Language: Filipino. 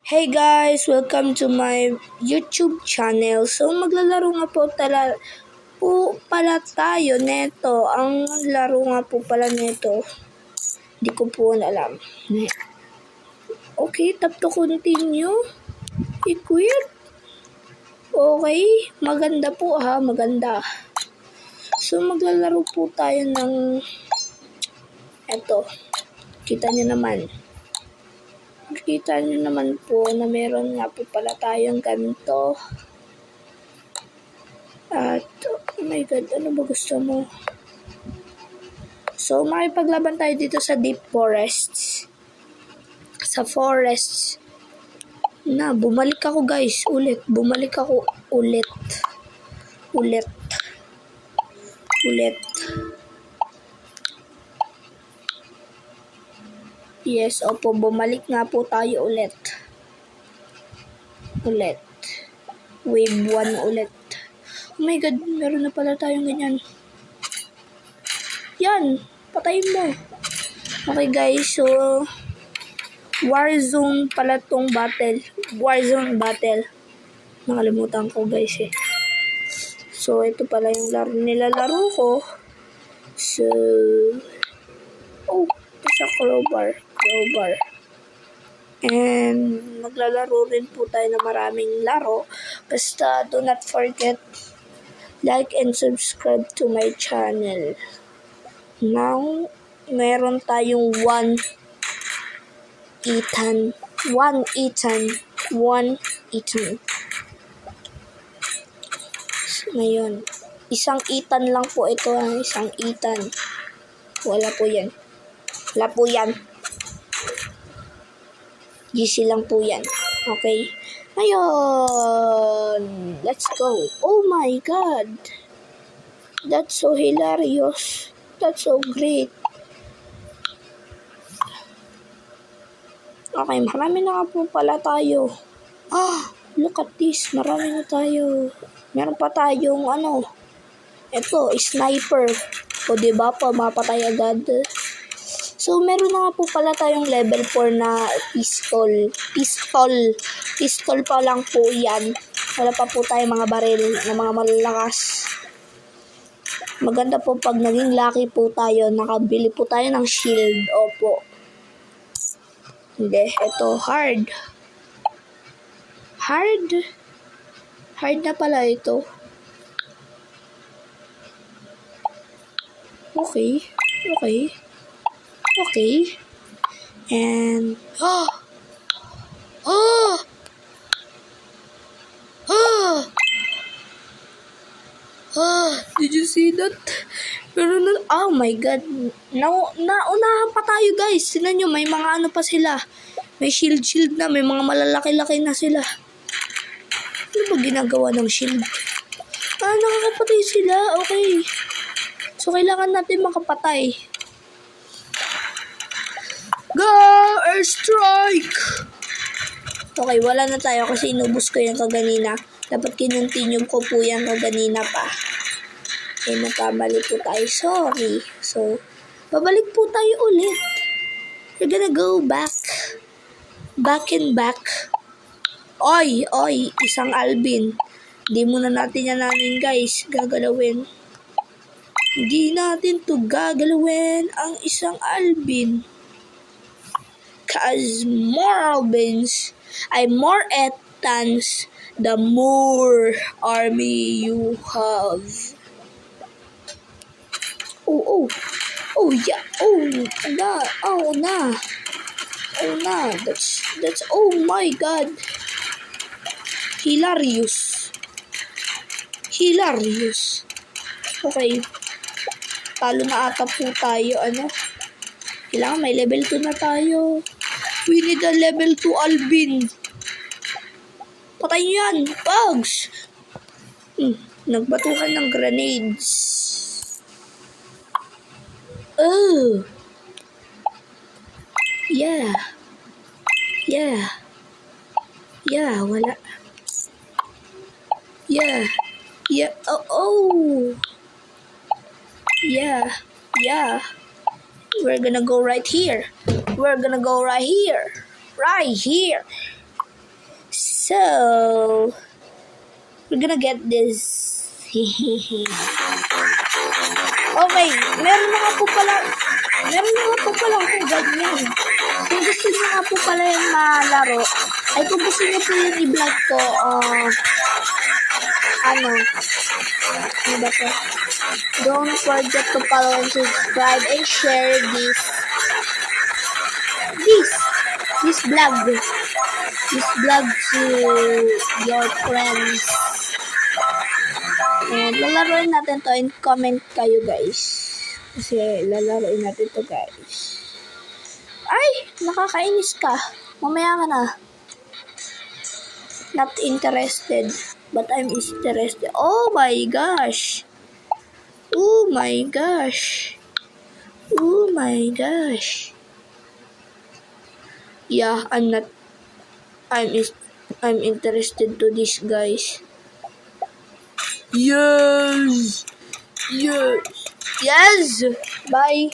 Hey guys, welcome to my YouTube channel. So maglalaro nga po pala tayo neto. Ang laro nga po pala neto, di ko po alam. Okay, tap to continue. I-quit. Okay, maganda po ha, maganda. So maglalaro po tayo ng eto. Kita niyo naman. Makikita nyo naman po na meron nga po pala tayong ganito. At, oh my god, ano ba gusto mo? So, makipaglaban tayo dito sa deep forests. Sa forests. Bumalik ako guys, ulit. Bumalik ako ulit. Ulit. Yes, opo, bumalik nga po tayo ulit. Wave 1 ulit. Oh my god, meron na pala tayong ganyan. Yan, patayin mo. Okay guys, so Warzone pala tong battle. Warzone battle. Nakalimutan ko guys eh. So, ito pala yung nilalaro ko. So, sa crowbar. And maglalaro rin po tayo ng maraming laro. Basta do not forget like and subscribe to my channel. Now, meron tayong 1 Ethan. So, ngayon, isang Ethan lang po ito. Isang Ethan. Wala po yan. GC lang po yan. Okay. Ngayon, let's go. Oh my god. That's so hilarious. That's so great. Okay, marami na nga po pala tayo. Look at this. Marami na tayo. Meron pa tayong ito, sniper. O diba, pamapatay agad. So, meron na nga po pala tayong level 4 na pistol. Pistol pa lang po yan. Wala pa po tayong mga baril na mga malalakas. Maganda po pag naging lucky po tayo, nakabili po tayo ng shield. Opo. Hindi, ito, hard. Hard na pala ito. Okay. And did you see that? Pero oh my god. Naunahan pa tayo guys. Tingnan nyo, may mga pa sila. May shield na, may mga malalaki-laki na sila. Ano ba ginagawa ng shield? Nakakapatay sila. Okay. So kailangan natin makapatay. Go! Airstrike! Okay, wala na tayo kasi inubos ko yan kaganina. Dapat kinontinue ko po yan kaganina pa. Okay, nagkamali po tayo. Sorry. So, babalik po tayo ulit. We're gonna go back. Back. Oy! Isang Alvin. Hindi muna natin yan guys. Gagalawin. Hindi natin to gagalawin ang isang Alvin. Cause more Ethans, the more army you have. Oh yeah. That's oh my god. Hilarious. Okay. Talo na ata po tayo. Kailangan may level 2 na tayo. We need a level 2 Alvin. Patay nyo yan, bugs! Nagbatuhan ng grenades. Oh! Yeah, wala. Yeah. Oh! Yeah. We're gonna go right here. Right here. So, we're gonna get this. Okay, meron na nga po pala kung ganyan. Kung gusto niyo nga po pala yung malaro, ay kung gusto niyo po yung i-vlog ko, ano ba to? Don't forget to follow and subscribe and share this vlog to your friends. And lalaroin natin to and comment kayo guys. Kasi lalaroin natin to guys. Ay! Nakakainis ka. Mamaya ka na. Not interested. But I'm interested. Oh my gosh. Oh my gosh. Oh my gosh. Yeah, I'm interested to this guys. Yes. Bye.